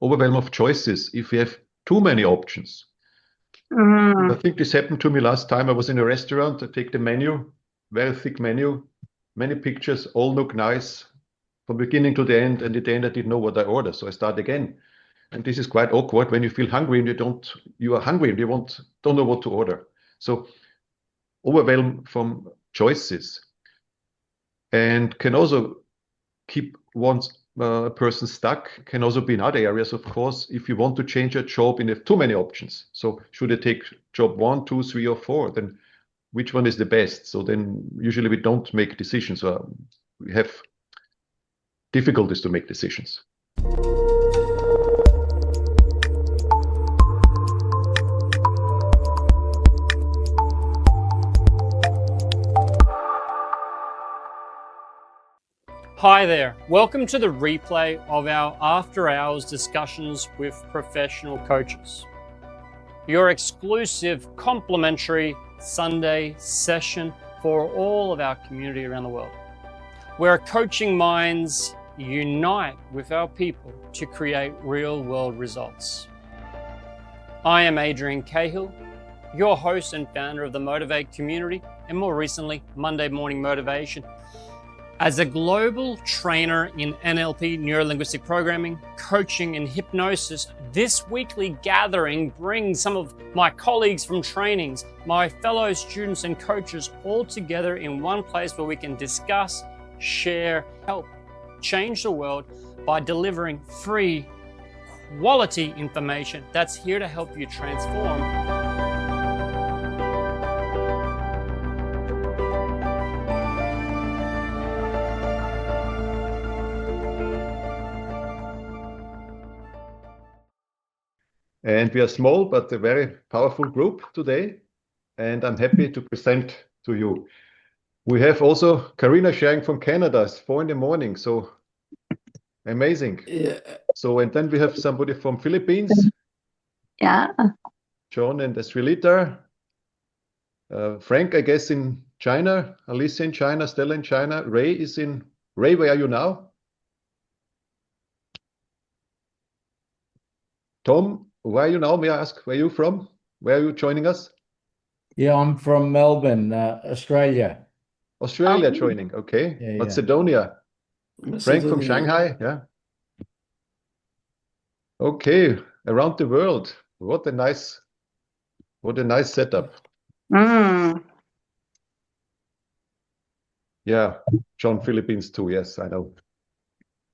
overwhelm of choices, if you have too many options. I think this happened to me last time. I was in a restaurant. I take the menu, very thick menu, many pictures, all look nice from beginning to the end. And at the end, I didn't know what I ordered. So I start again. And this is quite awkward when you feel hungry and you are hungry and you don't know what to order. So overwhelm from choices, and can also keep a person stuck, can also be in other areas, of course. If you want to change a job and you have too many options, so should I take job 1, 2, 3, or 4? Then which one is the best? So then usually we don't make decisions, or we have difficulties to make decisions. Hi there, welcome to the replay of our after hours discussions with professional coaches. Your exclusive complimentary Sunday session for all of our community around the world, where coaching minds unite with our people to create real world results. I am Adrian Cahill, your host and founder of the Motivate community, and more recently, Monday Morning Motivation. As a global trainer in NLP, neuro-linguistic programming, coaching, and hypnosis, this weekly gathering brings some of my colleagues from trainings, my fellow students and coaches all together in one place where we can discuss, share, help change the world by delivering free, quality information that's here to help you transform. And we are small, but a very powerful group today. And I'm happy to present to you. We have also Karina sharing from Canada. It's 4 a.m. So amazing. Yeah. So, and then we have somebody from Philippines. Yeah. John and Estrelita. Frank, I guess, in China. Alicia in China. Stella in China. Ray, where are you now? Tom, where are you now? May I ask where are you from? Where are you joining us? Yeah, I'm from Melbourne, Australia. Australia joining, okay. Yeah, Macedonia. Frank from Shanghai, yeah. Okay, around the world. What a nice setup. Yeah, John, Philippines too, yes, I know.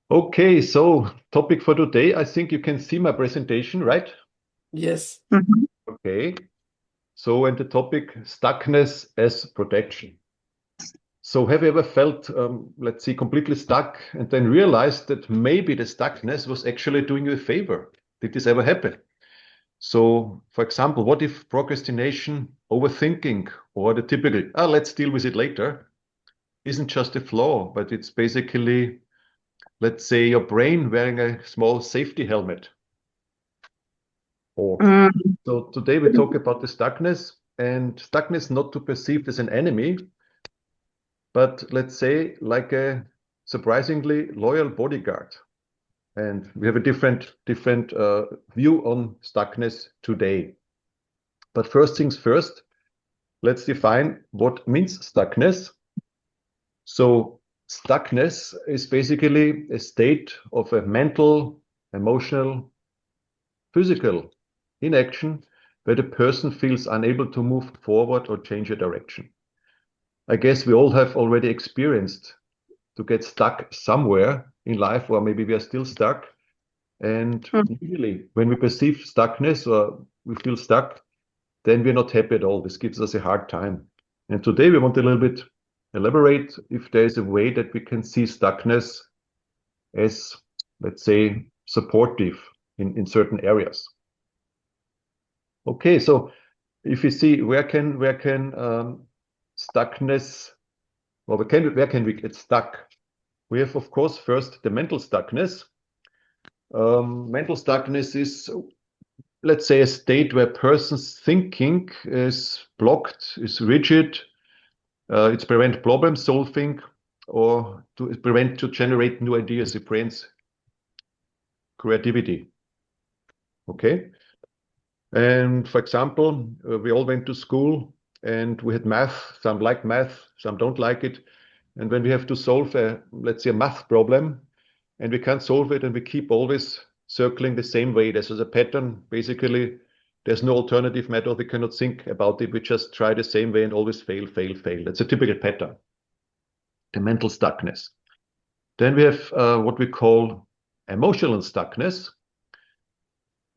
Okay, so topic for today, I think you can see my presentation, right? Yes. Okay, so and the topic, stuckness as protection. So have you ever felt, let's see, completely stuck and then realized that maybe the stuckness was actually doing you a favor? Did this ever happen? So, for example, what if procrastination, overthinking, or the typical, let's deal with it later, isn't just a flaw, but it's basically, let's say, your brain wearing a small safety helmet? So today we talk about the stuckness, and stuckness not to perceived as an enemy, but let's say like a surprisingly loyal bodyguard. And we have a different view on stuckness today. But first things first, let's define what means stuckness. So stuckness is basically a state of a mental, emotional, physical inaction where the person feels unable to move forward or change a direction. I guess we all have already experienced to get stuck somewhere in life, or maybe we are still stuck. And usually when we perceive stuckness or we feel stuck, then we're not happy at all. This gives us a hard time. And today we want a little bit elaborate if there is a way that we can see stuckness as, let's say, supportive in certain areas. Okay, so if you see where can stuckness, well, where can we get stuck? We have, of course, first the mental stuckness. Mental stuckness is, let's say, a state where a person's thinking is blocked, is rigid. It's prevent problem solving or to prevent to generate new ideas. It prevents creativity. Okay. And for example, we all went to school and we had math. Some like math, some don't like it. And when we have to solve let's say a math problem, and we can't solve it, and we keep always circling the same way. This is a pattern. Basically, there's no alternative method. We cannot think about it. We just try the same way and always fail, fail, fail. That's a typical pattern, the mental stuckness. Then we have what we call emotional stuckness.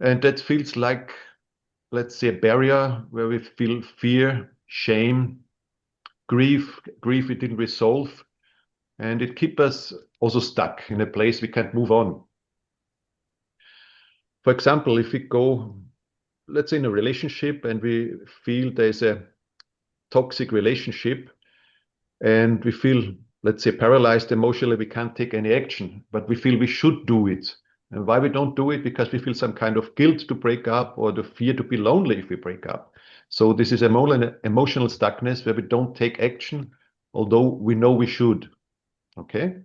And that feels like, let's say, a barrier where we feel fear, shame, grief we didn't resolve. And it keeps us also stuck in a place we can't move on. For example, if we go, let's say, in a relationship and we feel there's a toxic relationship and we feel, let's say, paralyzed emotionally, we can't take any action, but we feel we should do it. And why we don't do it? Because we feel some kind of guilt to break up or the fear to be lonely if we break up. So this is emotional stuckness where we don't take action, although we know we should. Okay.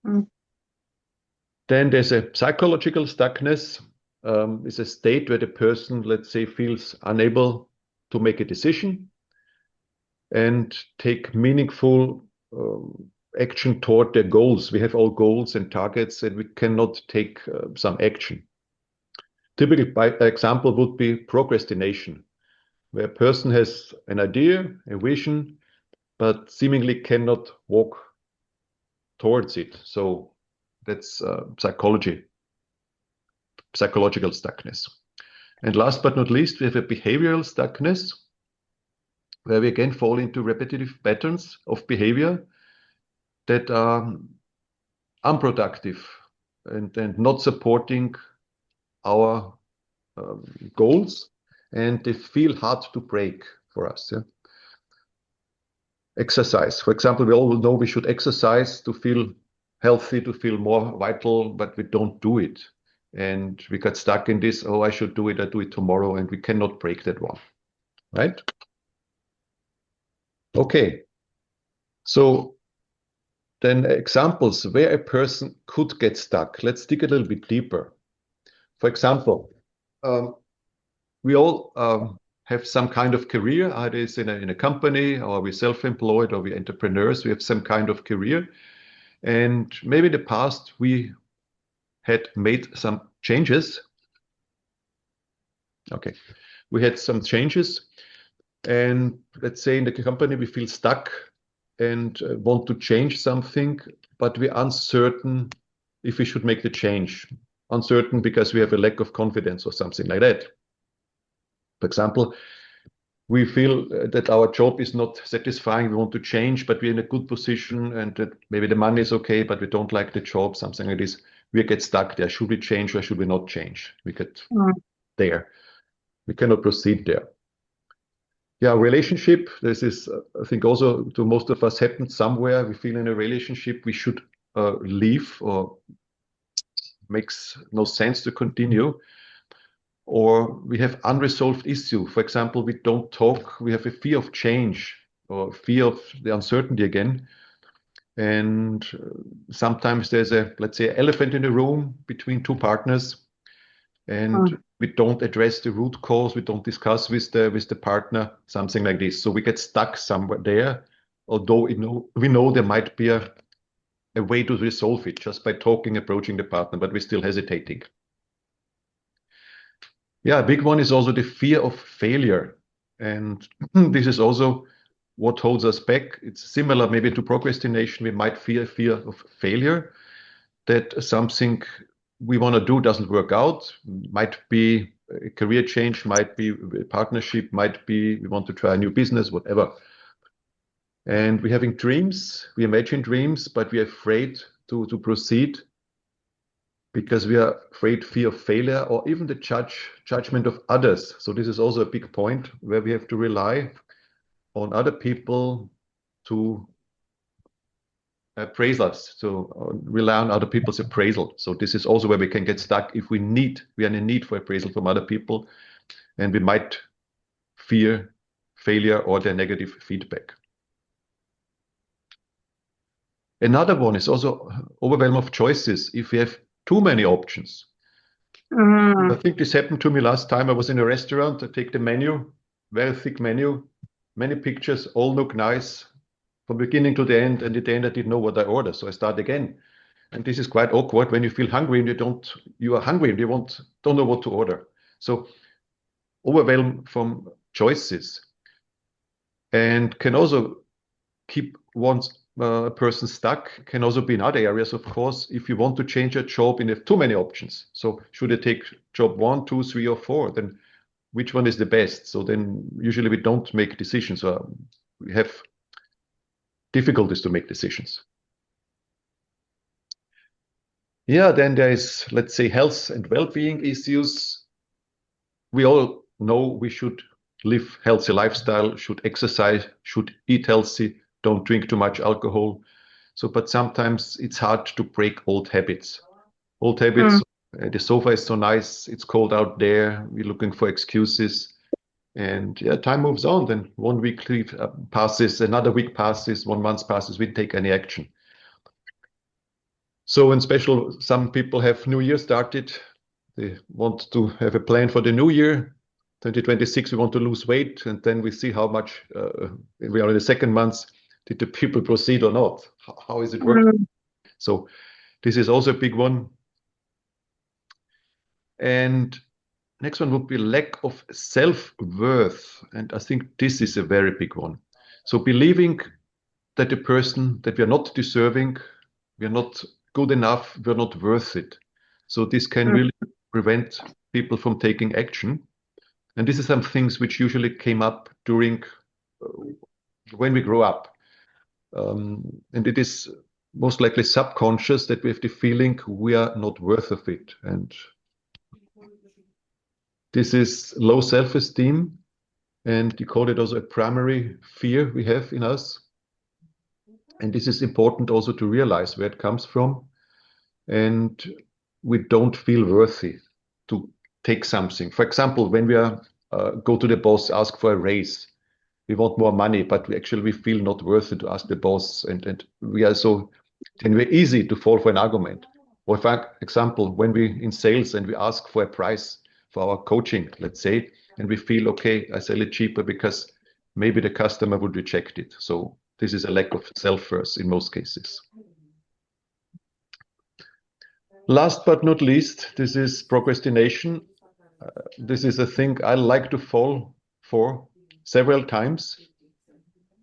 Then there's a psychological stuckness. It's a state where the person, let's say, feels unable to make a decision and take meaningful action toward their goals. We have all goals and targets, and we cannot take some action. Typical example would be procrastination, where a person has an idea, a vision, but seemingly cannot walk towards it. So that's psychological stuckness. And last but not least, we have a behavioral stuckness, where we again fall into repetitive patterns of behavior that are unproductive and not supporting our goals, and they feel hard to break for us. Yeah? Exercise. For example, we all know we should exercise to feel healthy, to feel more vital, but we don't do it. And we got stuck in this, oh, I should do it, I do it tomorrow, and we cannot break that one, right? Okay. So then examples where a person could get stuck. Let's dig a little bit deeper. For example, we all have some kind of career, either it's in a company, or we're self-employed, or we're entrepreneurs. We have some kind of career. And maybe in the past, we had made some changes. Okay, we had some changes. And let's say in the company, we feel stuck and want to change something, but we're uncertain if we should make the change. Uncertain because we have a lack of confidence or something like that. For example, we feel that our job is not satisfying. We want to change, but we're in a good position and that maybe the money is okay, but we don't like the job, something like this. We get stuck there. Should we change or should we not change? We get there. We cannot proceed there. Yeah, relationship. This is, I think, also to most of us happened somewhere. We feel in a relationship we should leave or makes no sense to continue. Or we have unresolved issue. For example, we don't talk. We have a fear of change or fear of the uncertainty again. And sometimes there's let's say, elephant in the room between two partners, and we don't address the root cause. We don't discuss with the partner, something like this. So we get stuck somewhere there, although we know there might be a way to resolve it just by talking, approaching the partner, but we're still hesitating. Yeah, a big one is also the fear of failure. And this is also what holds us back. It's similar maybe to procrastination. We might fear of failure, that something we want to do doesn't work out. Might be a career change, might be a partnership, might be we want to try a new business, whatever. And we're having dreams, we imagine dreams, but we're afraid to proceed because we are afraid, fear of failure, or even the judgment of others. So this is also a big point where we have to rely on other people to appraise us, to rely on other people's appraisal. So this is also where we can get stuck if we are in need for appraisal from other people, and we might fear failure or their negative feedback. Another one is also overwhelm of choices. If we have too many options, I think this happened to me last time. I was in a restaurant. I take the menu, very thick menu, many pictures, all look nice from beginning to the end. And at the end, I didn't know what I ordered. So I start again. And this is quite awkward when you feel hungry and you are hungry and don't know what to order. So overwhelmed from choices, and can also keep a person stuck. Can also be in other areas, of course, if you want to change a job and you have too many options. So should I take job 1, 2, 3, or 4? Then which one is the best? So then usually we don't make decisions, or we have difficulties to make decisions. Yeah, then there is, let's say, health and well-being issues. We all know we should live healthy lifestyle, should exercise, should eat healthy, don't drink too much alcohol. So, but sometimes it's hard to break old habits. Old habits, the sofa is so nice, it's cold out there, we're looking for excuses. And yeah, time moves on. Then 1 week passes, another week passes, 1 month passes, we take any action. So in special, some people have New Year started. They want to have a plan for the new year. 2026, we want to lose weight. And then we see how much, we are in the second month, did the people proceed or not? How is it working? So this is also a big one. And next one would be lack of self-worth. And I think this is a very big one. So believing that the person, that we are not deserving, we are not good enough, we are not worth it. So this can really prevent people from taking action. And this is some things which usually came up during when we grow up. And it is most likely subconscious that we have the feeling we are not worth of it. And this is low self-esteem. And you call it also a primary fear we have in us. And this is important also to realize where it comes from. And we don't feel worthy to take something. For example, when we go to the boss, ask for a raise, we want more money, but we feel not worthy to ask the boss. And we are then we're easy to fall for an argument. Or for example, when we in sales and we ask for a price for our coaching, let's say, and we feel, okay, I sell it cheaper because maybe the customer would reject it. So this is a lack of self-worth in most cases. Last but not least, this is procrastination. This is a thing I like to fall for several times.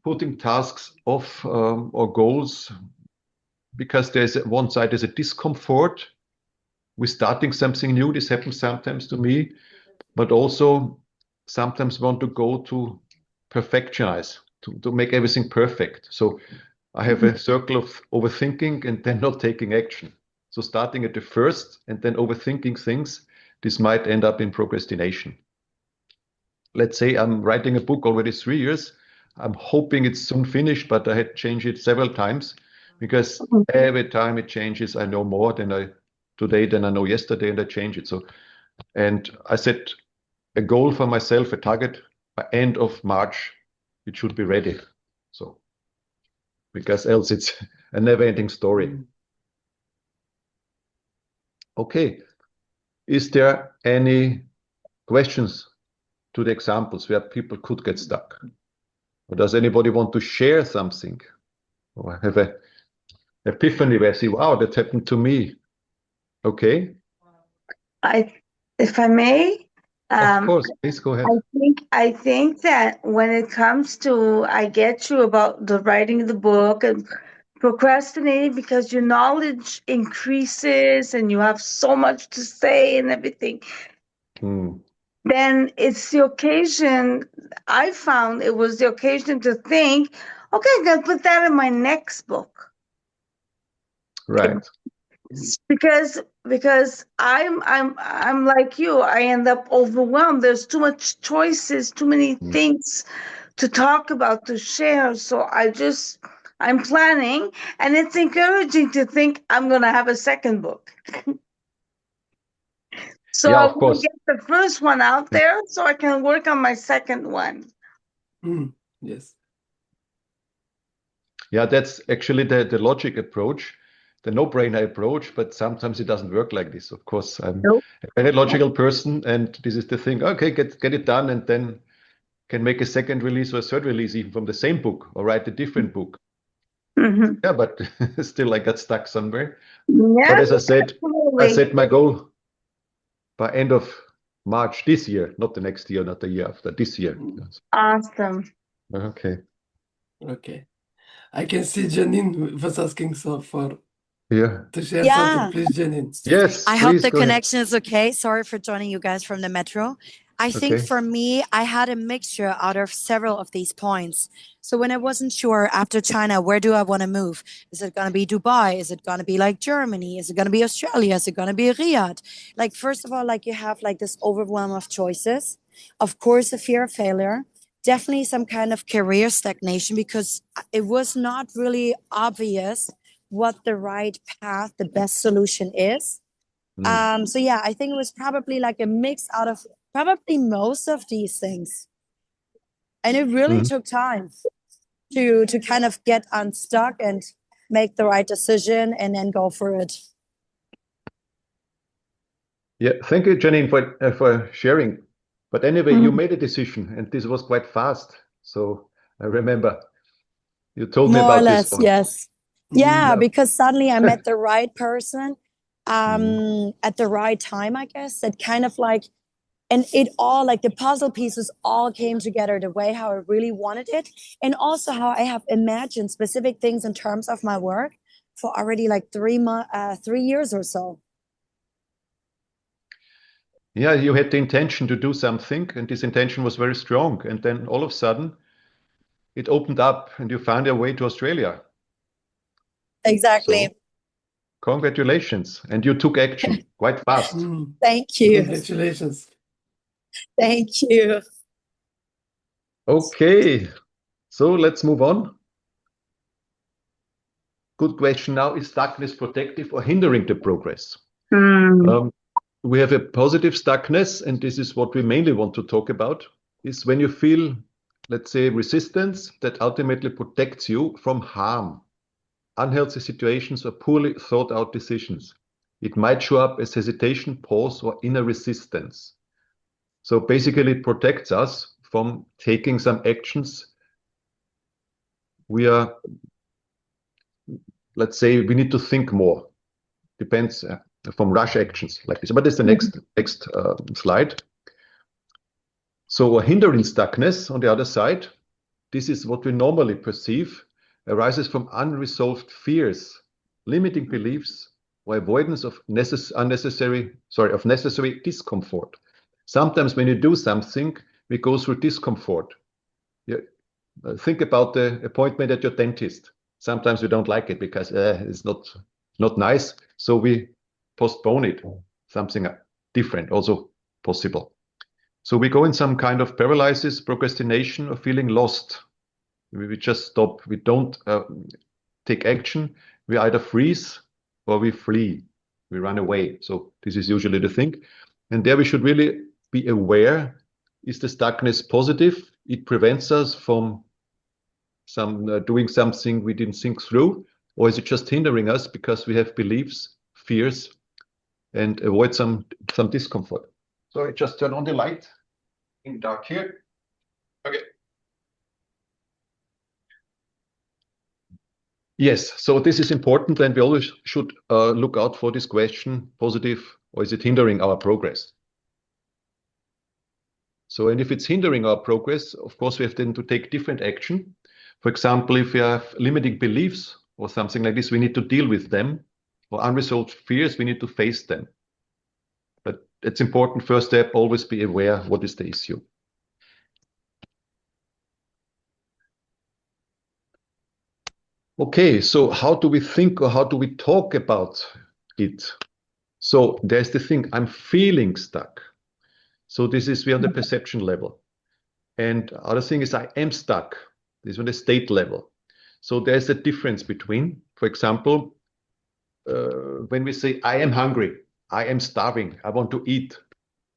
Putting tasks off or goals because there's one side there's a discomfort with starting something new. This happens sometimes to me, but also sometimes want to go to perfectionize, to make everything perfect. So I have a circle of overthinking and then not taking action. So starting at the first and then overthinking things, this might end up in procrastination. Let's say I'm writing a book already 3 years. I'm hoping it's soon finished, but I had changed it several times because every time it changes, I know more than I know yesterday, and I change it. So, and I set a goal for myself, a target by end of March, it should be ready. So, because else it's a never-ending story. Okay. Is there any questions to the examples where people could get stuck? Or does anybody want to share something? Or have a epiphany where I see, wow, that happened to me. Okay. If I may, of course, please go ahead. I think that when it comes to, I get you about the writing the book and procrastinating because your knowledge increases and you have so much to say and everything. Then it's the occasion, I found it was the occasion to think, okay, I'm gonna put that in my next book. Right. Because I'm like you, I end up overwhelmed. There's too much choices, too many things to talk about, to share. So I'm planning, and it's encouraging to think I'm gonna have a second book. So yeah, I of want course. to get the first one out there so I can work on my second one. Yes. Yeah, that's actually the logic approach. the no-brainer approach, but sometimes it doesn't work like this. Of course, I'm Nope. a very logical person, and this is the thing. Okay, get it done, and then can make a second release or a third release even from the same book, or write a different book. Mhm. Yeah, but still I got stuck somewhere. Yeah, But as I said, I absolutely. set my goal by end of March this year, not the next year, not the year after, this year. Awesome. Okay. Okay. I can see Janine was asking Yeah. to share Yeah. something. Please, Janine. Yes, I hope please the go ahead. connection is okay. Sorry for joining you guys from the metro. I think Okay. for me, I had a mixture out of several of these points. So when I wasn't sure after China, where do I want to move? Is it going to be Dubai? Is it going to be like Germany? Is it going to be Australia? Is it going to be Riyadh? Like, first of all, like you have like this overwhelm of choices. Of course, a fear of failure. Definitely some kind of career stagnation because it was not really obvious what the right path, the best solution is. So yeah, I think it was probably like a mix out of probably most of these things. And it really took time to kind of get unstuck and make the right decision and then go for it. Yeah, thank you, Janine, for sharing. But anyway, you made a decision, and this was quite fast. So I remember you told me More or about this less, one. yes. Yeah, Yeah. because suddenly I met the right person at the right time, I guess. That kind of like, and it all like the puzzle pieces all came together the way how I really wanted it, and also how I have imagined specific things in terms of my work for already like 3 years or so. Yeah, you had the intention to do something, and this intention was very strong. And then all of a sudden, it opened up, and you found your way to Australia. Exactly. So, congratulations. And you took action quite fast. Thank you. Congratulations. Thank you. Okay, so let's move on. Good question now. Is stuckness protective or hindering the progress? We have a positive stuckness, and this is what we mainly want to talk about, is when you feel, let's say, resistance that ultimately protects you from harm, unhealthy situations, or poorly thought out decisions. It might show up as hesitation, pause, or inner resistance. So basically, it protects us from taking some actions. We are, let's say, we need to think more. Depends from rush actions like this. But it's the next slide. So a hindering stuckness on the other side, this is what we normally perceive, arises from unresolved fears, limiting beliefs, or avoidance of necessary discomfort. Sometimes when you do something, we go through discomfort. Think about the appointment at your dentist. Sometimes we don't like it because it's not nice, so we postpone it. Something different, also possible. So we go in some kind of paralysis, procrastination, or feeling lost. We just stop. We don't take action. We either freeze or we flee. We run away. So this is usually the thing. And there we should really be aware. Is the stuckness positive? It prevents us from doing something we didn't think through, or is it just hindering us because we have beliefs, fears, and avoid some discomfort? So I just turn on the light in dark here. Okay. Yes, so this is important, and we always should look out for this question: positive, or is it hindering our progress? So, and if it's hindering our progress, of course, we have then to take different action. For example, if we have limiting beliefs or something like this, we need to deal with them. Or unresolved fears, we need to face them. But it's important, first step, always be aware what is the issue. Okay, so how do we think or how do we talk about it? So there's the thing, I'm feeling stuck. So this is we on the perception level. And other thing is I am stuck. This is on the state level. So there's a difference between, for example, when we say I am hungry, I am starving, I want to eat.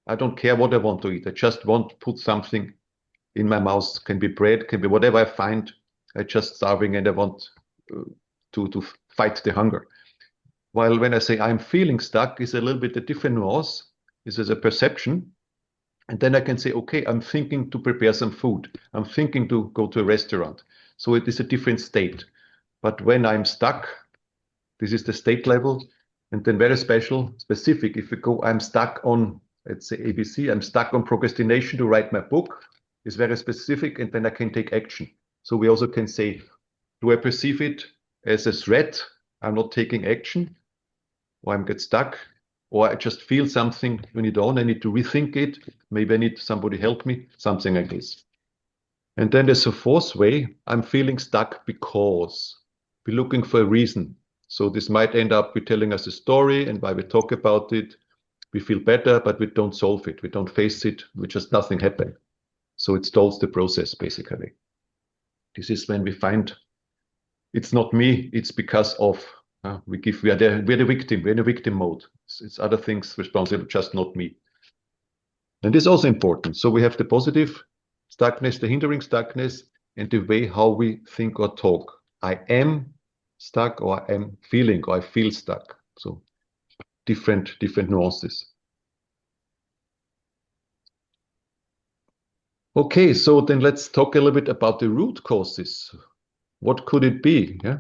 I don't care what I want to eat. I just want to put something in my mouth. Can be bread, can be whatever I find. I just starving and I want to fight the hunger. While when I say I'm feeling stuck is a little bit a different nuance. This is a perception. And then I can say, okay, I'm thinking to prepare some food. I'm thinking to go to a restaurant. So it is a different state. But when I'm stuck, this is the state level. And then very specific, if we go, I'm stuck on, let's say ABC, I'm stuck on procrastination to write my book, is very specific, and then I can take action. So we also can say, do I perceive it as a threat? I'm not taking action, or I'm get stuck, or I just feel something when it on, I need to rethink it. Maybe I need somebody help me, something like this. And then there's a fourth way, I'm feeling stuck because we're looking for a reason. So this might end up with telling us a story, and while we talk about it, we feel better, but we don't solve it. We don't face it. We just nothing happened. So it stalls the process, basically. This is when we find it's not me, it's because of, we are the victim, we're in a victim mode. It's other things responsible, just not me. And this is also important. So we have the positive stuckness, the hindering stuckness, and the way how we think or talk. I am stuck, or I am feeling, or I feel stuck. So different nuances. Okay, so then let's talk a little bit about the root causes. What could it be? Yeah?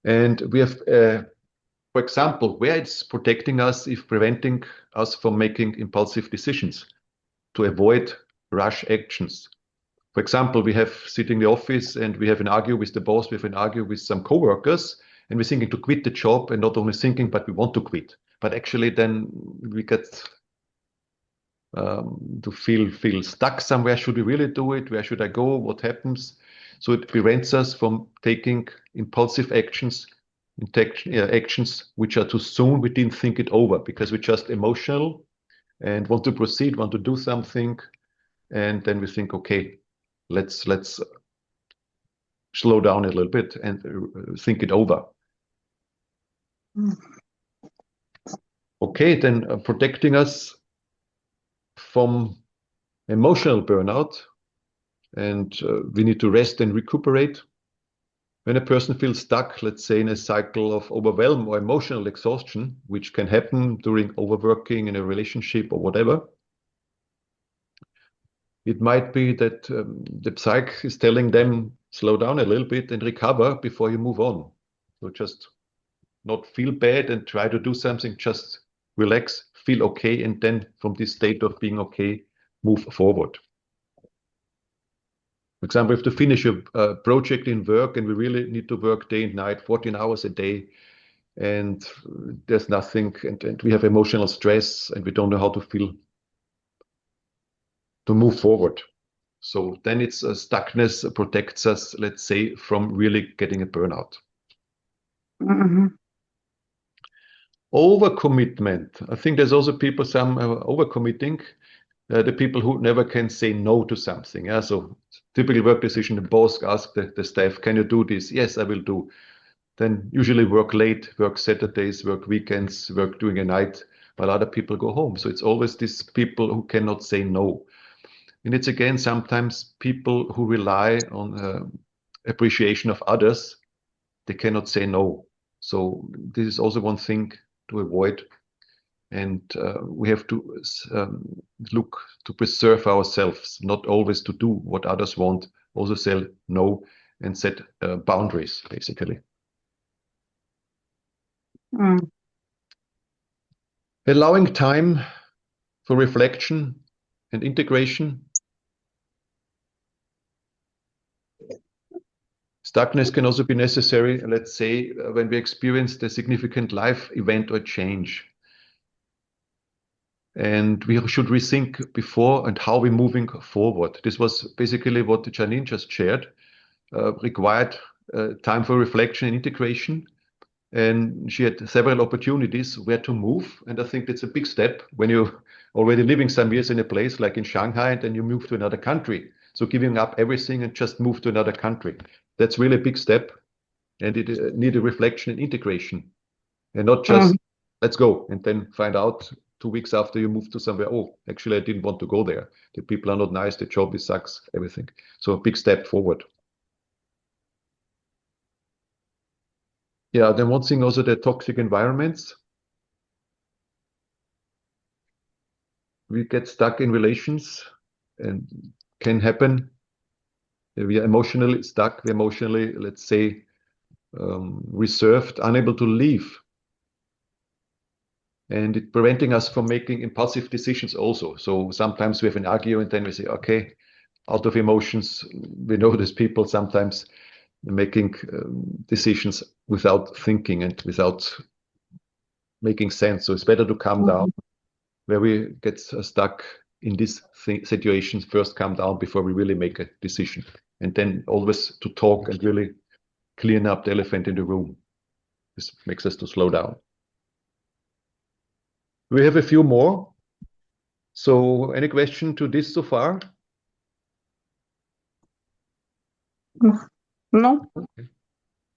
And we have, for example, where it's protecting us, if preventing us from making impulsive decisions, to avoid rush actions. For example, we have sitting in the office and we have an argue with the boss, we have an argue with some coworkers, and we're thinking to quit the job, and not only thinking, but we want to quit. But actually then we get to feel stuck somewhere. Should we really do it? Where should I go? What happens? So it prevents us from taking impulsive actions, actions which are too soon. We didn't think it over because we're just emotional and want to proceed, want to do something. And then we think, okay, let's slow down a little bit and think it over. Okay, then protecting us from emotional burnout, and we need to rest and recuperate. When a person feels stuck, let's say in a cycle of overwhelm or emotional exhaustion, which can happen during overworking in a relationship or whatever, it might be that the psych is telling them, slow down a little bit and recover before you move on. So just not feel bad and try to do something, just relax, feel okay, and then from this state of being okay, move forward. For example, if to finish a project in work and we really need to work day and night, 14 hours a day, and there's nothing, and we have emotional stress and we don't know how to feel to move forward. So then it's stuckness protects us, let's say, from really getting a burnout. Mm-hmm. Overcommitment. I think there's also people, some overcommitting, the people who never can say no to something. Yeah? So typical work decision, the boss asks the staff, can you do this? Yes, I will do. Then usually work late, work Saturdays, work weekends, work during a night, while other people go home. So it's always these people who cannot say no. And it's again, sometimes people who rely on appreciation of others, they cannot say no. So this is also one thing to avoid. And we have to look to preserve ourselves, not always to do what others want, also say no and set boundaries, basically. Mm. Allowing time for reflection and integration. Stuckness can also be necessary, let's say, when we experience a significant life event or change. And we should rethink before and how we're moving forward. This was basically what Janine just shared, required time for reflection and integration. And she had several opportunities where to move. And I think that's a big step when you're already living some years in a place like in Shanghai, and then you move to another country. So giving up everything and just move to another country. That's really a big step. And it needs a reflection and integration. And not just, let's go, and then find out 2 weeks after you move to somewhere, oh, actually, I didn't want to go there. The people are not nice, the job sucks, everything. So a big step forward. Yeah, then one thing also, the toxic environments. We get stuck in relations and can happen. We are emotionally stuck, we're emotionally, let's say, reserved, unable to leave. And it preventing us from making impulsive decisions also. So sometimes we have an argument and then we say, okay, out of emotions, we know these people sometimes making decisions without thinking and without making sense. So it's better to calm down. Where we get stuck in these situations, first calm down before we really make a decision. And then always to talk and really clean up the elephant in the room. This makes us to slow down. We have a few more. So any question to this so far? No.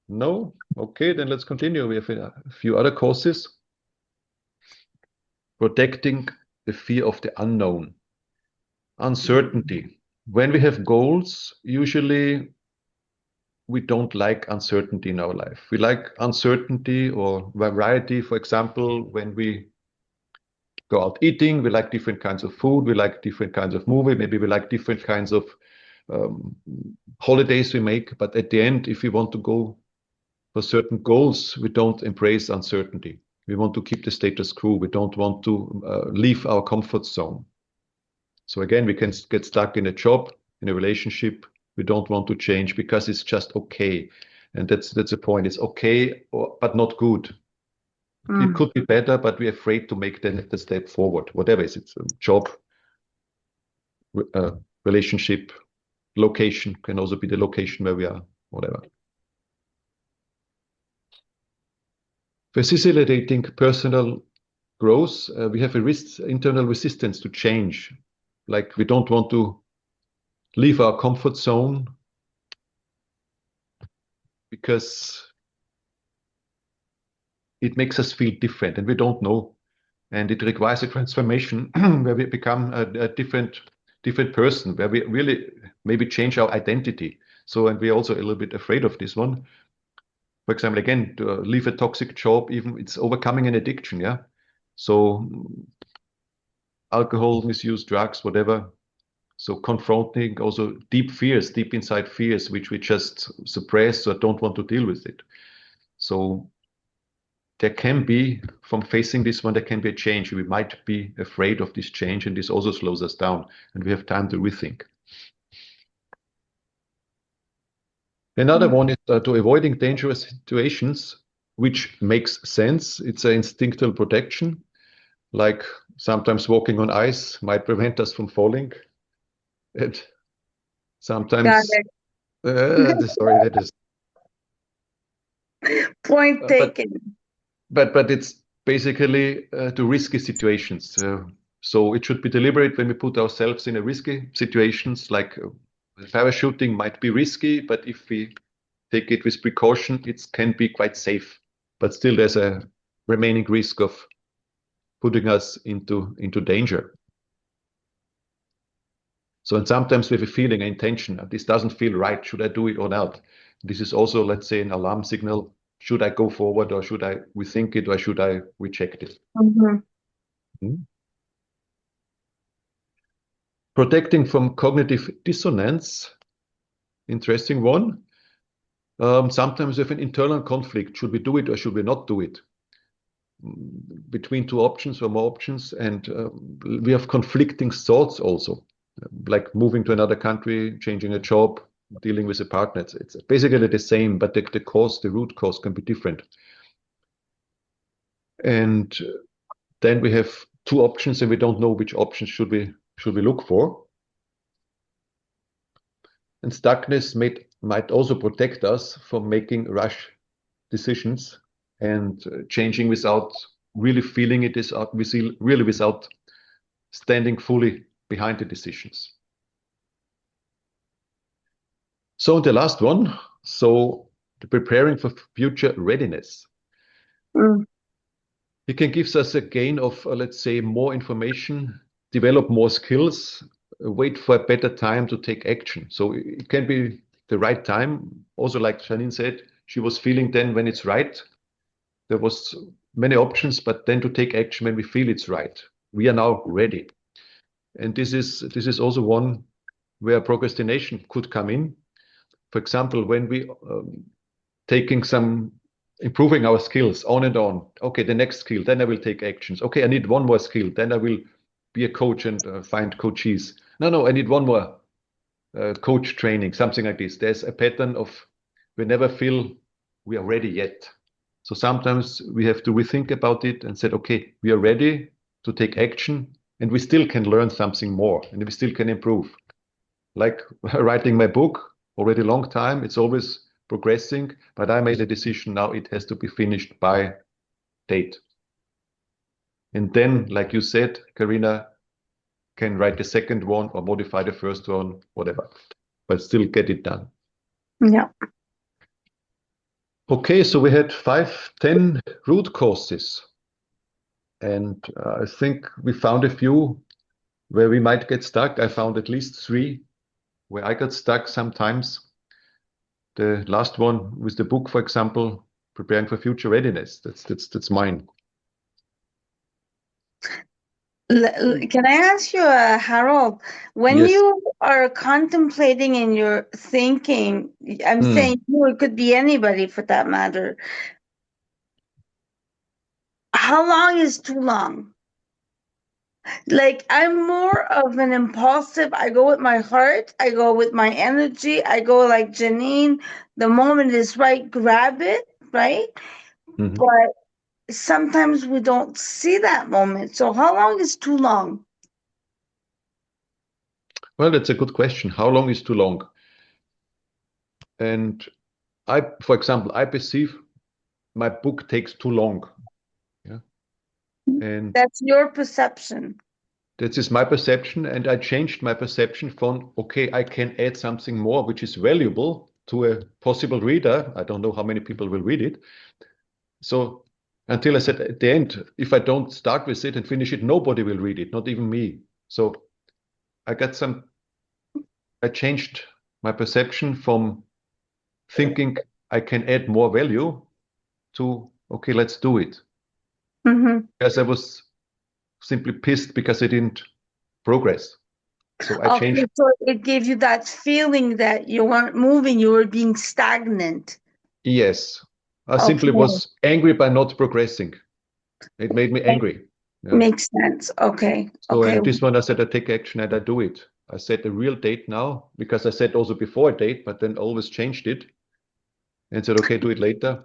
No? Okay, then let's continue. We have a few other courses. Protecting the fear of the unknown. Uncertainty. When we have goals, usually we don't like uncertainty in our life. We like uncertainty or variety. For example, when we go out eating, we like different kinds of food, we like different kinds of movie, maybe we like different kinds of holidays we make. But at the end, if we want to go for certain goals, we don't embrace uncertainty. We want to keep the status quo. We don't want to leave our comfort zone. So again, we can get stuck in a job, in a relationship. We don't want to change because it's just okay. And that's the point. It's okay, but not good. It could be better, but we're afraid to make the step forward. Whatever it is, it's a job, relationship, location can also be the location where we are, whatever. Facilitating personal growth, we have internal resistance to change. Like we don't want to leave our comfort zone because it makes us feel different and we don't know. And it requires a transformation where we become a different person, where we really maybe change our identity. So, and we're also a little bit afraid of this one. For example, again, to leave a toxic job, even it's overcoming an addiction, yeah? So alcohol, misuse, drugs, whatever. So confronting also deep fears, deep inside fears, which we just suppress or don't want to deal with it. So there can be, from facing this one, there can be a change. We might be afraid of this change, and this also slows us down, and we have time to rethink. Another one is to avoiding dangerous situations, which makes sense. It's an instinctual protection, like sometimes walking on ice might prevent us from falling. And sometimes, sorry, that is point taken. But it's basically to risky situations. So it should be deliberate when we put ourselves in a risky situations, like parachuting might be risky, but if we take it with precaution, it can be quite safe. But still, there's a remaining risk of putting us into danger. So, and sometimes we have a feeling, an intention, this doesn't feel right. Should I do it or not? This is also, let's say, an alarm signal. Should I go forward or should I rethink it or should I reject it? Protecting from cognitive dissonance. Interesting one. Sometimes we have an internal conflict. Should we do it or should we not do it? Between two options or more options. And we have conflicting thoughts also, like moving to another country, changing a job, dealing with a partner. It's basically the same, but the cause, the root cause can be different. And then we have two options and we don't know which options should we look for. And stuckness might also protect us from making rash decisions and changing without really feeling it is out, really without standing fully behind the decisions. So the last one, so the preparing for future readiness. It can give us a gain of, let's say, more information, develop more skills, wait for a better time to take action. So it can be the right time. Also, like Janine said, she was feeling then when it's right. There was many options, but then to take action when we feel it's right. We are now ready. And this is also one where procrastination could come in. For example, when we improving our skills on and on. Okay, the next skill, then I will take actions. Okay, I need one more skill, then I will be a coach and find coaches. No, I need one more coach training, something like this. There's a pattern of we never feel we are ready yet. So sometimes we have to rethink about it and said, okay, we are ready to take action, and we still can learn something more, and we still can improve. Like writing my book, already a long time, it's always progressing, but I made a decision now it has to be finished by date. And then, like you said, Karina can write the second one or modify the first one, whatever, but still get it done. Yeah. Okay, so we had 10 root causes. And I think we found a few where we might get stuck. I found at least 3 where I got stuck sometimes. The last one with the book, for example, Preparing for Future Readiness. That's mine. Can I ask you, Harold, when Yes. you are contemplating in your thinking, I'm saying you, it could be anybody for that matter. How long is too long? Like, I'm more of an impulsive, I go with my heart, I go with my energy, I go like Janine, the moment is right, grab it, right? Mhm. But sometimes we don't see that moment. So how long is too long? Well, that's a good question. How long is too long? And for example, I perceive my book takes too long. Yeah. And That's your perception. that is my perception. And I changed my perception from, okay, I can add something more, which is valuable to a possible reader. I don't know how many people will read it. So until I said at the end, if I don't start with it and finish it, nobody will read it, not even me. So I changed my perception from thinking I can add more value to, okay, let's do it. Mm-hmm. Because I was simply pissed because I didn't progress. So I changed. So it gave you that feeling that you weren't moving, you were being stagnant. Yes. I simply was angry by not progressing. It made me angry. Yeah. Makes sense. Okay. So Okay. and this one I said I take action and I do it. I set a real date now because I said also before a date, but then always changed it and said, okay, do it later.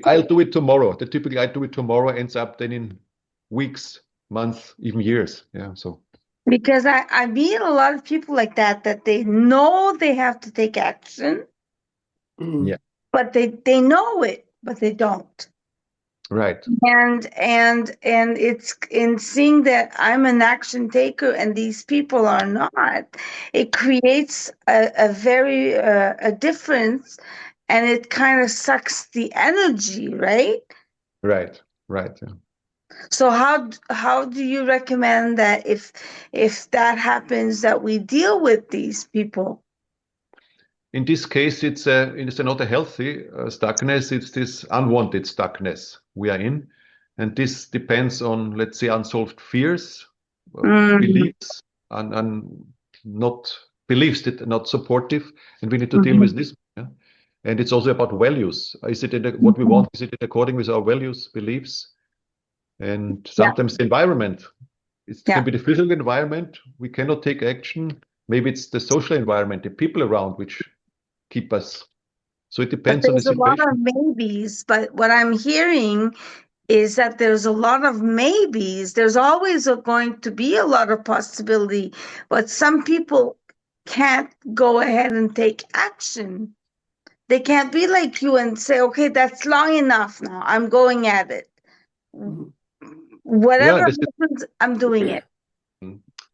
I'll do it tomorrow. I do it tomorrow ends up then in weeks, months, even years. Yeah. So because I meet a lot of people like that they know they have to take action. Yeah. But they know it, but they don't. Right. And it's in seeing that I'm an action taker and these people are not, it creates a very a difference, and it kind of sucks the energy, right? Right. Yeah. So how do you recommend that if that happens, that we deal with these people? In this case, it's not a healthy stuckness. It's this unwanted stuckness we are in. And this depends on, let's say, unsolved fears, beliefs, and not beliefs that are not supportive. And we need to deal with this. Yeah? And it's also about values. Is it what we want? Is it according with our values, beliefs? And sometimes the environment. It can be the physical environment. We cannot take action. Maybe it's the social environment, the people around which keep us. So it depends on the situation. There's a lot of maybes, but what I'm hearing is that there's a lot of maybes. There's always going to be a lot of possibility, but some people can't go ahead and take action. They can't be like you and say, okay, that's long enough now. I'm going at it. Whatever happens, I'm doing it.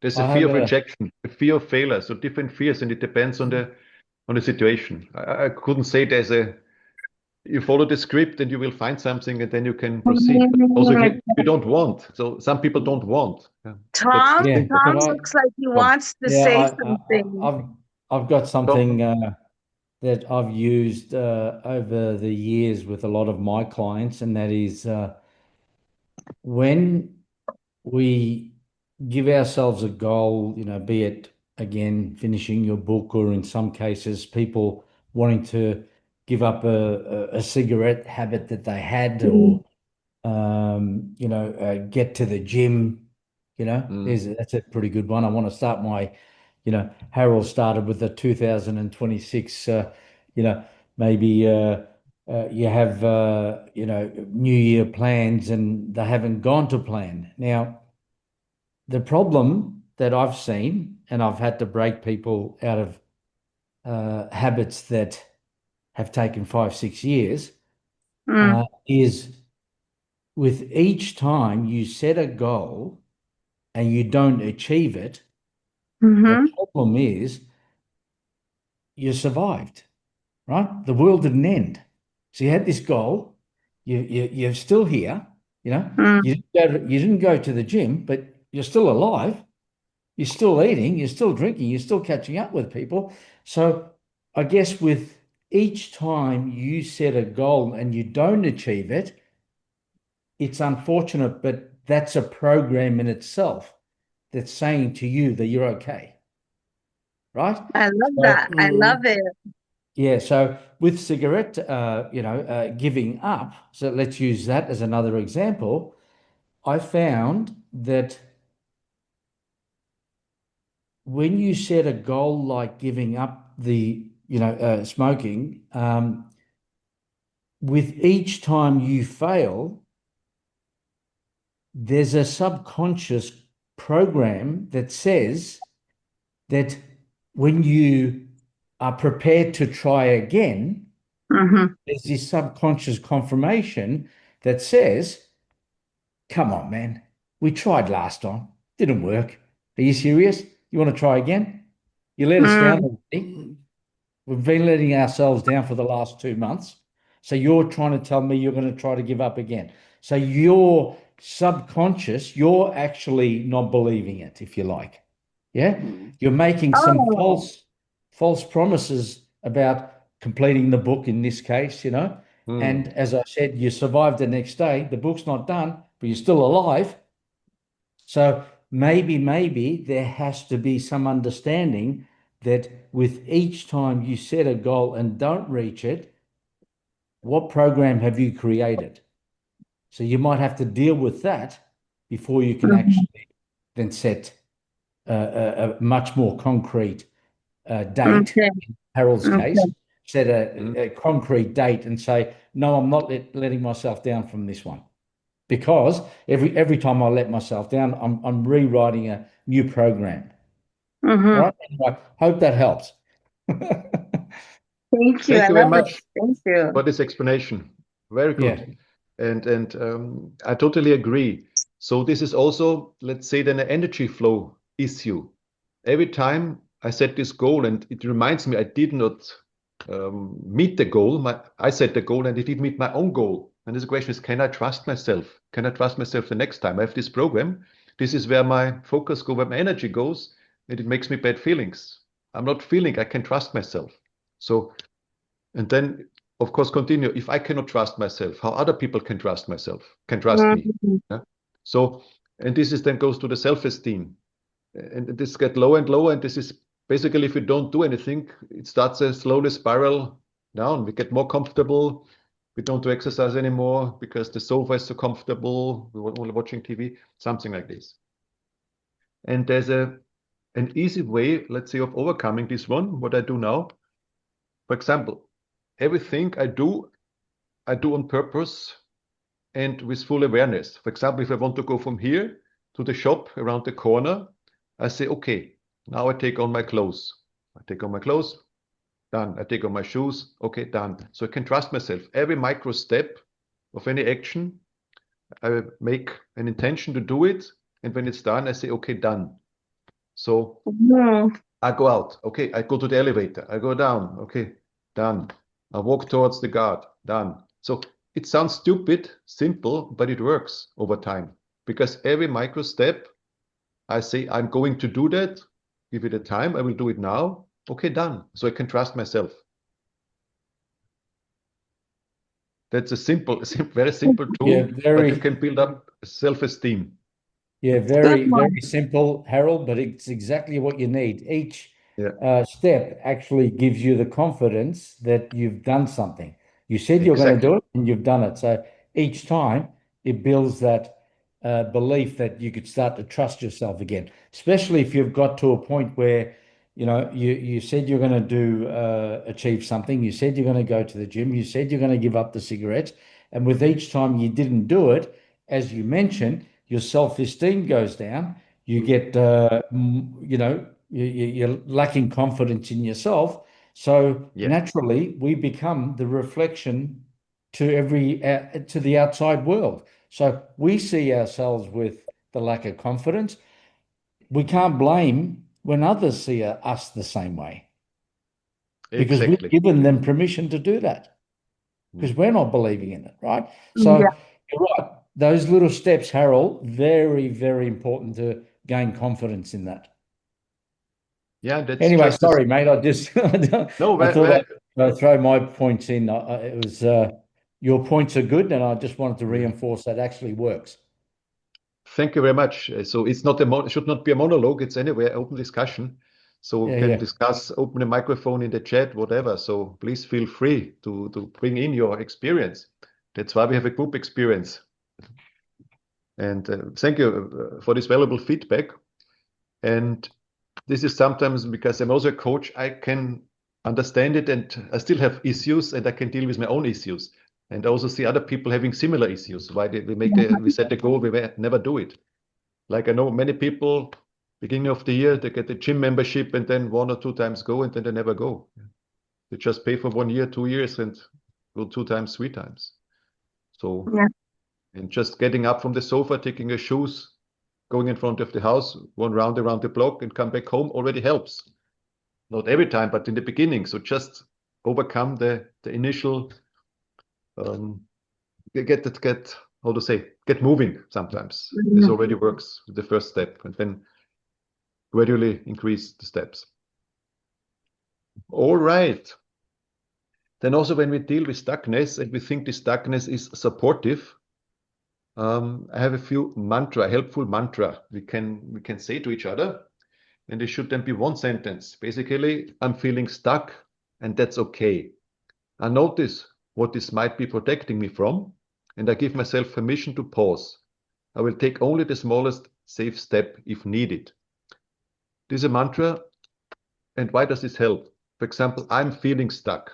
There's a fear of rejection, a fear of failure. So different fears, and it depends on the situation. I couldn't say you follow the script and you will find something and then you can proceed. But also you don't want. So some people don't want. Tom looks like he wants to say something. I've got something that I've used over the years with a lot of my clients, and that is when we give ourselves a goal, be it again finishing your book, or in some cases people wanting to give up a cigarette habit that they had, or get to the gym. That's a pretty good one. I want to start my, Harold started with the 2026. Maybe you have New Year plans and they haven't gone to plan. Now, the problem that I've seen, and I've had to break people out of habits that have taken 5, 6 years, is with each time you set a goal and you don't achieve it, the problem is you survived, right? The world didn't end. So you had this goal, you're still here, you didn't go to the gym, but you're still alive. You're still eating, you're still drinking, you're still catching up with people. So I guess with each time you set a goal and you don't achieve it, it's unfortunate, but that's a program in itself that's saying to you that you're okay. Right? I love that. I love it. Yeah. So with cigarette, giving up, so let's use that as another example. I found that when you set a goal like giving up the, smoking, with each time you fail, there's a subconscious program that says that when you are prepared to try again, there's this subconscious confirmation that says, come on, man, we tried last time, didn't work. Are you serious? You want to try again? You let us down already. We've been letting ourselves down for the last 2 months. So you're trying to tell me you're going to try to give up again. So your subconscious, you're actually not believing it, if you like. Yeah. You're making some false promises about completing the book in this case, and as I said, you survived the next day. The book's not done, but you're still alive. So maybe there has to be some understanding that with each time you set a goal and don't reach it, what program have you created? So you might have to deal with that before you can actually then set a much more concrete date. In Harold's case, set a concrete date and say, no, I'm not letting myself down from this one. Because every time I let myself down, I'm rewriting a new program. Right? I hope that helps. Thank you. Thank you very much Thank you for this explanation. Very good. Yeah. And I totally agree. So this is also, let's say, then an energy flow issue. Every time I set this goal, and it reminds me I did not meet the goal. I set the goal and I did meet my own goal. And the question is, can I trust myself? Can I trust myself the next time? I have this program. This is where my focus goes, where my energy goes, and it makes me bad feelings. I'm not feeling I can trust myself. So, and then, of course, continue. If I cannot trust myself, how other people can trust me? Yeah? So, and this is then goes to the self-esteem. And this gets lower and lower. And this is basically, if you don't do anything, it starts a slowly spiral down. We get more comfortable. We don't do exercise anymore because the sofa is so comfortable. We're only watching TV, something like this. And there's an easy way, let's say, of overcoming this one, what I do now. For example, everything I do on purpose and with full awareness. For example, if I want to go from here to the shop around the corner, I say, okay, now I take on my clothes. I take on my clothes, done. I take on my shoes, okay, done. So I can trust myself. Every micro step of any action, I make an intention to do it. And when it's done, I say, okay, done. So I go out, okay, I go to the elevator, I go down, okay, done. I walk towards the guard, done. So it sounds stupid, simple, but it works over time because every micro step, I say, I'm going to do that, give it a time, I will do it now, okay, done. So I can trust myself. That's a very simple tool, Yeah, but you can build up self-esteem. Yeah, Good very, one. very simple, Harold, but it's exactly what you need. Each Yeah. step actually gives you the confidence that you've done something. You said you're going to Exactly. do it and you've done it. So each time it builds that belief that you could start to trust yourself again, especially if you've got to a point where, you said you're going to achieve something. You said you're going to go to the gym. You said you're going to give up the cigarettes. And with each time you didn't do it, as you mentioned, your self-esteem goes down. You get, you're lacking confidence in yourself. So Yeah. naturally, we become the reflection to to the outside world. So we see ourselves with the lack of confidence. We can't blame when others see us the same way because we've Exactly. given them permission to do that because we're not believing in it, right? So Yeah. you're right. Those little steps, Harold, very, very important to gain confidence in that. Yeah, that's Anyway, just sorry, mate. I thought I'd throw my points in. It was your points are good, and I just wanted to reinforce that actually works. Thank you very much. So it's not should not be a monologue. It's anyway open discussion. So we can discuss, open the microphone in the chat, whatever. So please feel free to bring in your experience. That's why we have a group experience. And thank you for this valuable feedback. And this is sometimes because I'm also a coach, I can understand it and I still have issues and I can deal with my own issues. And I also see other people having similar issues. Why did we set the goal, we never do it. Like I know many people, beginning of the year, they get a gym membership and then 1 or 2 times go and then they never go. They just pay for 1 year, 2 years and go 2 times, 3 times. So, Yeah. and just getting up from the sofa, taking your shoes, going in front of the house, 1 round around the block and come back home already helps. Not every time, but in the beginning. So just overcome the initial, get moving sometimes. This already works, the first step, and then gradually increase the steps. All right. Then also when we deal with stuckness and we think the stuckness is supportive, I have a helpful mantra we can say to each other, and it should then be 1 sentence. Basically, I'm feeling stuck, and that's okay. I notice what this might be protecting me from, and I give myself permission to pause. I will take only the smallest safe step if needed. This is a mantra, and why does this help? For example, I'm feeling stuck.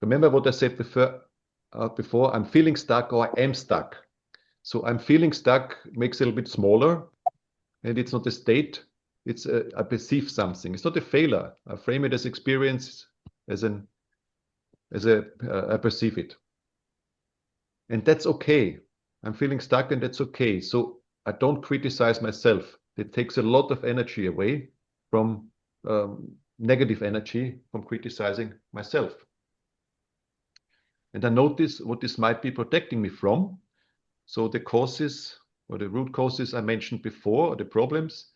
Remember what I said before, I'm feeling stuck or I am stuck. So I'm feeling stuck makes it a little bit smaller, and it's not a state, it's I perceive something. It's not a failure. I frame it as experience, I perceive it. And that's okay. I'm feeling stuck and that's okay. So I don't criticize myself. It takes a lot of energy away from negative energy from criticizing myself. And I notice what this might be protecting me from. So the causes or the root causes I mentioned before, or the problems.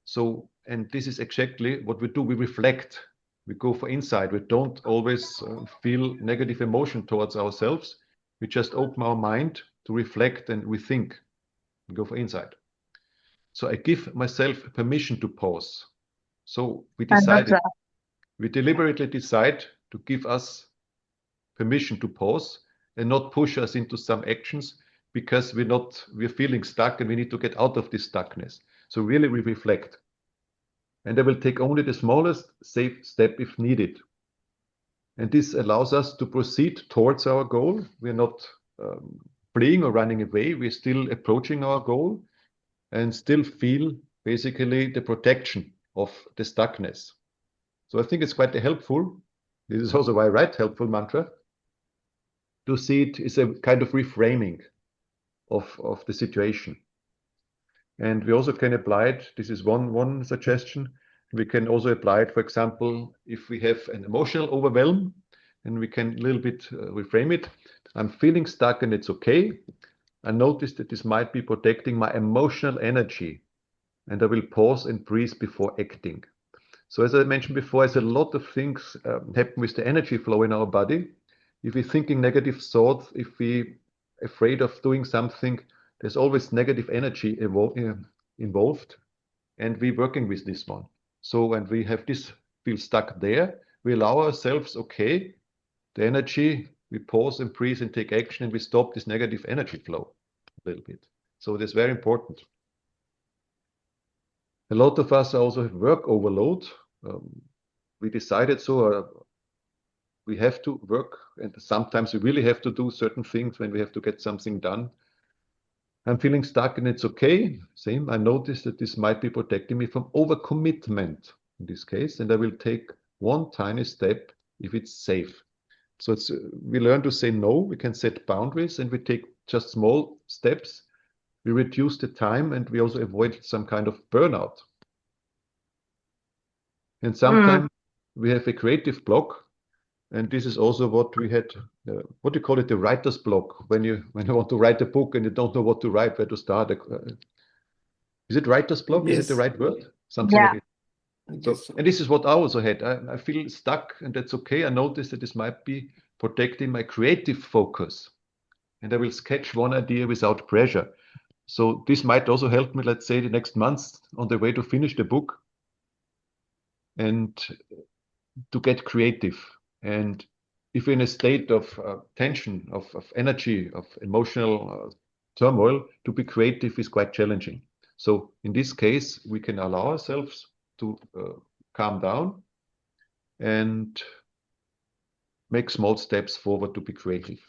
So, and this is exactly what we do. We reflect, we go for insight. We don't always feel negative emotion towards ourselves. We just open our mind to reflect and we think, we go for insight. So I give myself permission to pause. So we deliberately decide to give us permission to pause and not push us into some actions because we're feeling stuck and we need to get out of this stuckness. So really we reflect. And I will take only the smallest safe step if needed. And this allows us to proceed towards our goal. We're not fleeing or running away. We're still approaching our goal and still feel basically the protection of the stuckness. So I think it's quite helpful. This is also why I write helpful mantra, to see it as a kind of reframing of the situation. And we also can apply it. This is one suggestion. We can also apply it, for example, if we have an emotional overwhelm, and we can a little bit reframe it. I'm feeling stuck and it's okay. I notice that this might be protecting my emotional energy, and I will pause and breathe before acting. So as I mentioned before, as a lot of things happen with the energy flow in our body, if we're thinking negative thoughts, if we're afraid of doing something, there's always negative energy involved, and we're working with this one. So when we have this feel stuck there, we allow ourselves, okay, the energy, we pause and breathe and take action, and we stop this negative energy flow a little bit. So that's very important. A lot of us also have work overload. We decided so, we have to work, and sometimes we really have to do certain things when we have to get something done. I'm feeling stuck, and it's okay. Same, I noticed that this might be protecting me from overcommitment in this case, and I will take one tiny step if it's safe. So we learn to say no, we can set boundaries, and we take just small steps. We reduce the time, and we also avoid some kind of burnout. And sometimes we have a creative block, and this is also what we had, what do you call it, the writer's block, when you want to write a book and you don't know what to write, where to start. Is it writer's block? Yes. Is it the right word? Something Yeah. like it. So, and this is what I also had. I feel stuck, and that's okay. I noticed that this might be protecting my creative focus, and I will sketch one idea without pressure. So this might also help me, let's say, the next month on the way to finish the book and to get creative. And if you're in a state of tension, of energy, of emotional turmoil, to be creative is quite challenging. So in this case, we can allow ourselves to calm down and make small steps forward to be creative.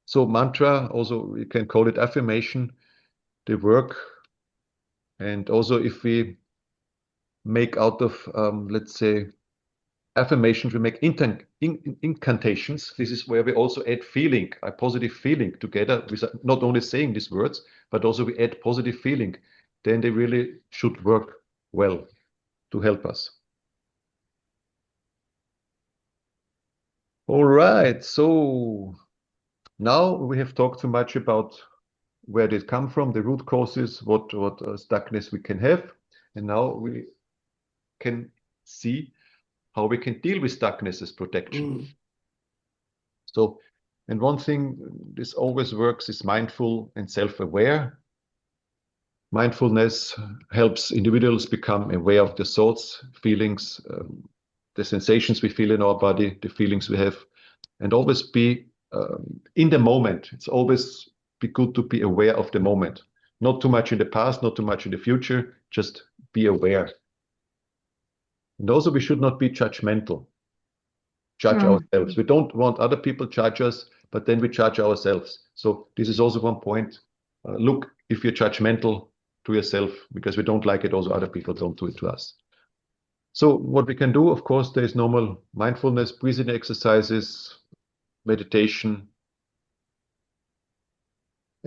So mantra, also we can call it affirmation, the work. And also if we make out of, let's say, affirmations, we make incantations. This is where we also add feeling, a positive feeling together with not only saying these words, but also we add positive feeling. Then they really should work well to help us. All right, so now we have talked so much about where they come from, the root causes, what stuckness we can have. And now we can see how we can deal with stuckness as protection. So, and one thing this always works is mindful and self-aware. Mindfulness helps individuals become aware of their thoughts, feelings, the sensations we feel in our body, the feelings we have, and always be in the moment. It's always be good to be aware of the moment. Not too much in the past, not too much in the future, just be aware. And also we should not be judgmental. Judge ourselves. We don't want other people judge us, but then we judge ourselves. So this is also one point. Look if you're judgmental to yourself, because we don't like it, also other people don't do it to us. So what we can do, of course, there is normal mindfulness, breathing exercises, meditation,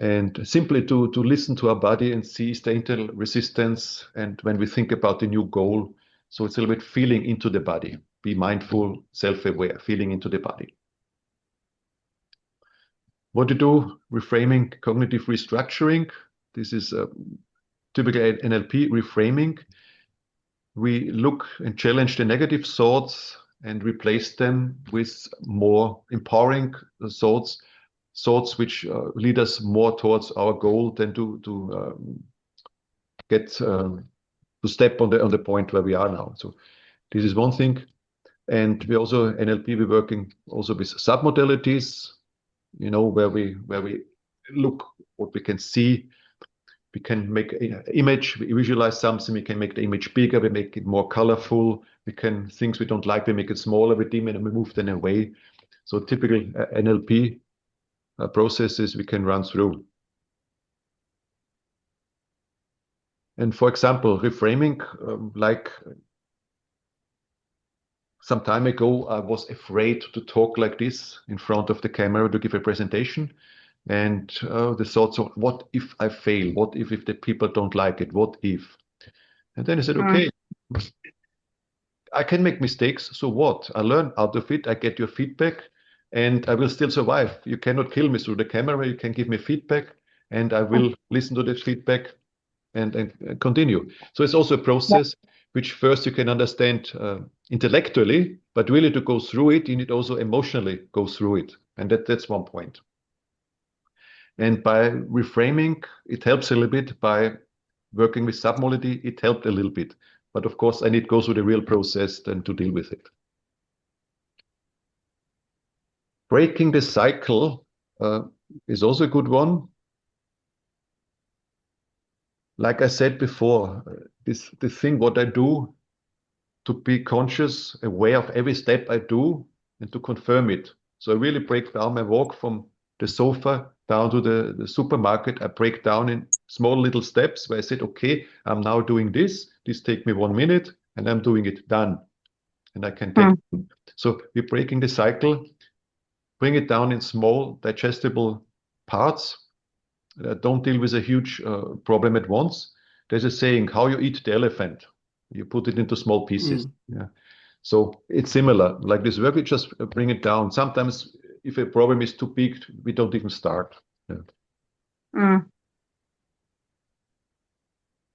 and simply to listen to our body and see is the internal resistance. And when we think about the new goal, so it's a little bit feeling into the body. Be mindful, self-aware, feeling into the body. What to do? Reframing, cognitive restructuring. This is typical NLP reframing. We look and challenge the negative thoughts and replace them with more empowering thoughts which lead us more towards our goal than to step on the point where we are now. So this is one thing. And we also, NLP, we're working also with submodalities, you know, where we look what we can see. We can make an image, we visualize something, we can make the image bigger, we make it more colorful, we can, things we don't like, we make it smaller, we dim it and we move them away. So typical NLP processes we can run through. And for example, reframing, like some time ago, I was afraid to talk like this in front of the camera to give a presentation. And the thoughts of, what if I fail? What if the people don't like it? What if? And then I said, okay, I can make mistakes. So what? I learn out of it. I get your feedback and I will still survive. You cannot kill me through the camera. You can give me feedback and I will listen to that feedback and continue. So it's also a process. which first you can understand intellectually, but really to go through it, you need also emotionally go through it. And that's one point. And by reframing, it helps a little bit. By working with submodality, it helped a little bit. But of course, I need to go through the real process then to deal with it. Breaking the cycle is also a good one. Like I said before, the thing what I do to be conscious, aware of every step I do and to confirm it. So I really break down my walk from the sofa down to the supermarket. I break down in small little steps where I said, okay, I'm now doing this. This take me 1 minute and I'm doing it, done. And I can take it. So we're breaking the cycle, bring it down in small digestible parts. Don't deal with a huge problem at once. There's a saying, how you eat the elephant. You put it into small pieces. Yeah. So it's similar. Like this work, we just bring it down. Sometimes if a problem is too big, we don't even start. Yeah.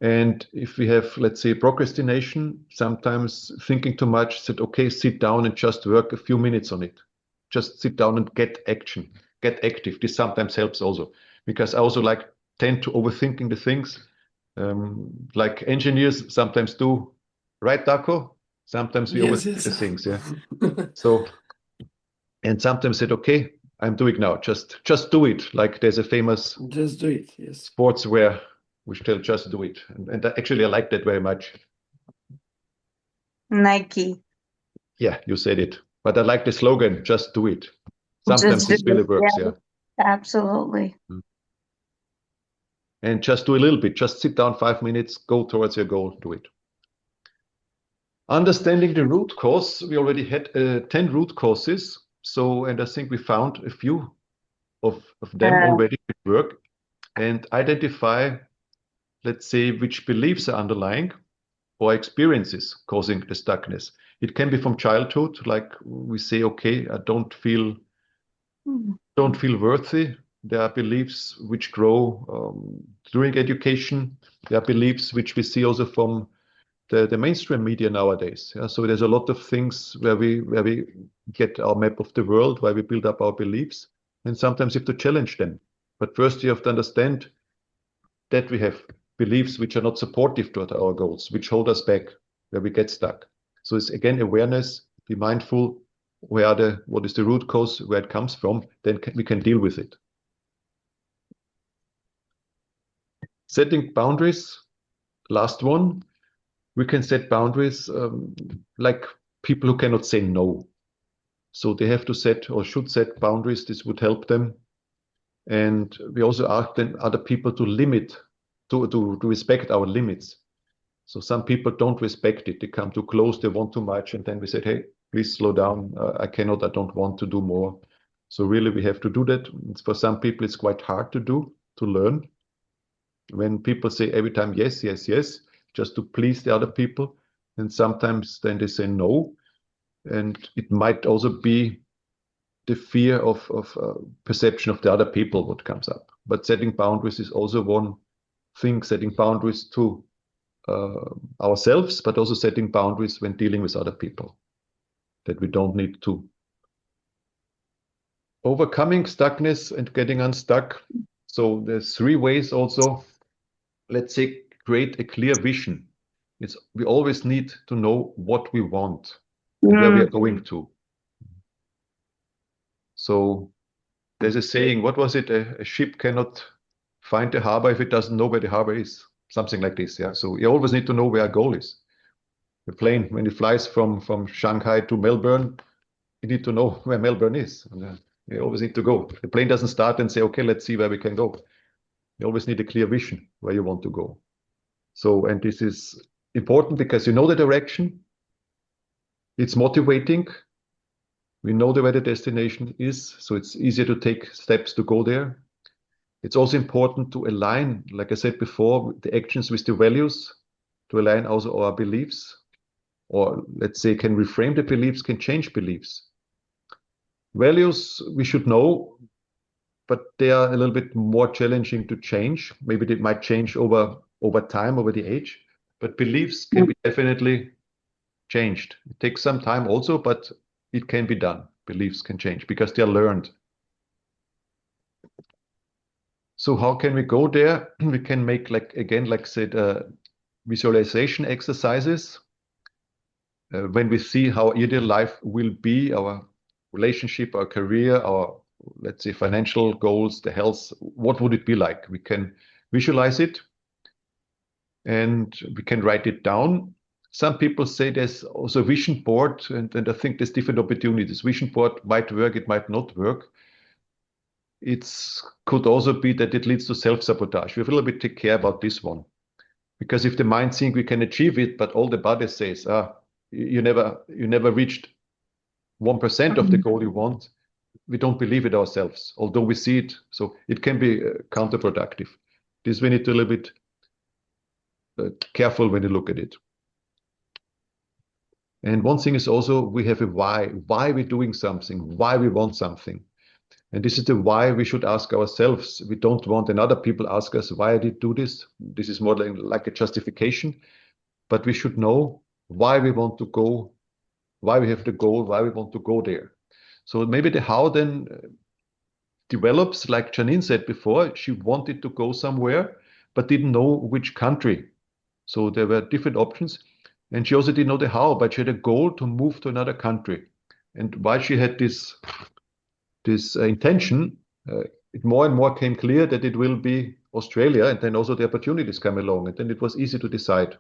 And if we have, let's say, procrastination, sometimes thinking too much, said, okay, sit down and just work a few minutes on it. Just sit down and get action, get active. This sometimes helps also, because I also tend to overthinking the things. Like engineers sometimes do, right, Darko? Sometimes we overthink the things, yeah. So, and sometimes said, okay, I'm doing now. Just do it. Like there's a famous just do it. Yes. sportswear which tell just do it, and actually I like that very much. Nike. Yeah, you said it, but I like the slogan, just do it. Sometimes it really works. Yeah, absolutely. And just do a little bit. Just sit down 5 minutes, go towards your goal, do it. Understanding the root cause. We already had 10 root causes. So, and I think we found a few of them already at work, and identify, let's say, which beliefs are underlying or experiences causing the stuckness. It can be from childhood, like we say, okay, I don't feel worthy. There are beliefs which grow during education. There are beliefs which we see also from the mainstream media nowadays. Yeah? So there's a lot of things where we get our map of the world, where we build up our beliefs, and sometimes you have to challenge them. But first you have to understand that we have beliefs which are not supportive to our goals, which hold us back, where we get stuck. So it's again awareness, be mindful, what is the root cause, where it comes from, then we can deal with it. Setting boundaries, last one. We can set boundaries like people who cannot say no. So they have to set or should set boundaries. This would help them. And we also ask then other people to limit, to respect our limits. So some people don't respect it. They come too close, they want too much. And then we said, hey, please slow down. I cannot, I don't want to do more. So really we have to do that. For some people, it's quite hard to learn. When people say every time, yes, yes, yes, just to please the other people. And sometimes then they say no. And it might also be the fear of perception of the other people, what comes up. But setting boundaries is also one thing, setting boundaries to ourselves, but also setting boundaries when dealing with other people, that we don't need to. Overcoming stuckness and getting unstuck. So there's 3 ways also. Let's say create a clear vision. We always need to know what we want and where we are going to. So there's a saying, what was it? A ship cannot find the harbor if it doesn't know where the harbor is. Something like this, yeah. So you always need to know where our goal is. The plane, when it flies from Shanghai to Melbourne, you need to know where Melbourne is. And, you always need to go. The plane doesn't start and say, okay, let's see where we can go. You always need a clear vision where you want to go. So, and this is important because you know the direction. It's motivating. We know where the destination is, so it's easier to take steps to go there. It's also important to align, like I said before, the actions with the values, to align also our beliefs, or let's say can reframe the beliefs, can change beliefs. Values we should know, but they are a little bit more challenging to change. Maybe they might change over time, over the age, But beliefs can be definitely changed. It takes some time also, but it can be done. Beliefs can change because they are learned. So how can we go there? We can make, like I said, visualization exercises. When we see how ideal life will be, our relationship, our career, our, let's say, financial goals, the health, what would it be like? We can visualize it and we can write it down. Some people say there's also a vision board, and I think there's different opportunities. Vision board might work, it might not work. It could also be that it leads to self-sabotage. We have a little bit take care about this one. Because if the mind thinks we can achieve it, but all the body says, you never reached 1% of the goal you want, we don't believe it ourselves, although we see it. So it can be counterproductive. This we need to a little bit careful when you look at it. And one thing is also we have a why we're doing something, why we want something. And this is the why we should ask ourselves. We don't want another people ask us why I did do this. This is more like a justification, but we should know why we want to go, why we have the goal, why we want to go there. So maybe the how then develops, like Janine said before, she wanted to go somewhere, but didn't know which country. So there were different options. And she also didn't know the how, but she had a goal to move to another country. And while she had this intention, it more and more came clear that it will be Australia, and then also the opportunities come along, and then it was easy to decide.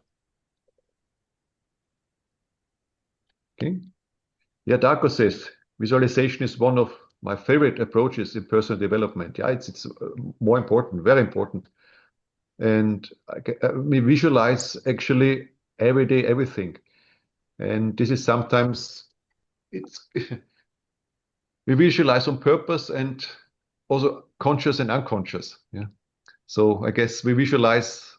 Okay. Yeah, Darko says, visualization is one of my favorite approaches in personal development. Yeah, it's more important, very important. And we visualize actually every day, everything. And this is sometimes, we visualize on purpose and also conscious and unconscious. Yeah. So I guess we visualize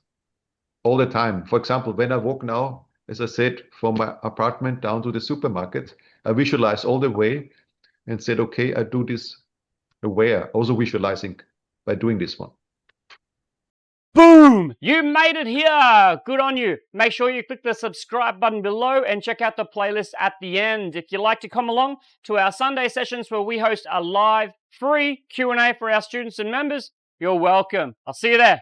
all the time. For example, when I walk now, as I said, from my apartment down to the supermarket, I visualize all the way and said, okay, I do this aware, also visualizing by doing this one. Boom! You made it here! Good on you. Make sure you click the subscribe button below and check out the playlist at the end. If you'd like to come along to our Sunday sessions where we host a live, free Q&A for our students and members, you're welcome. I'll see you there.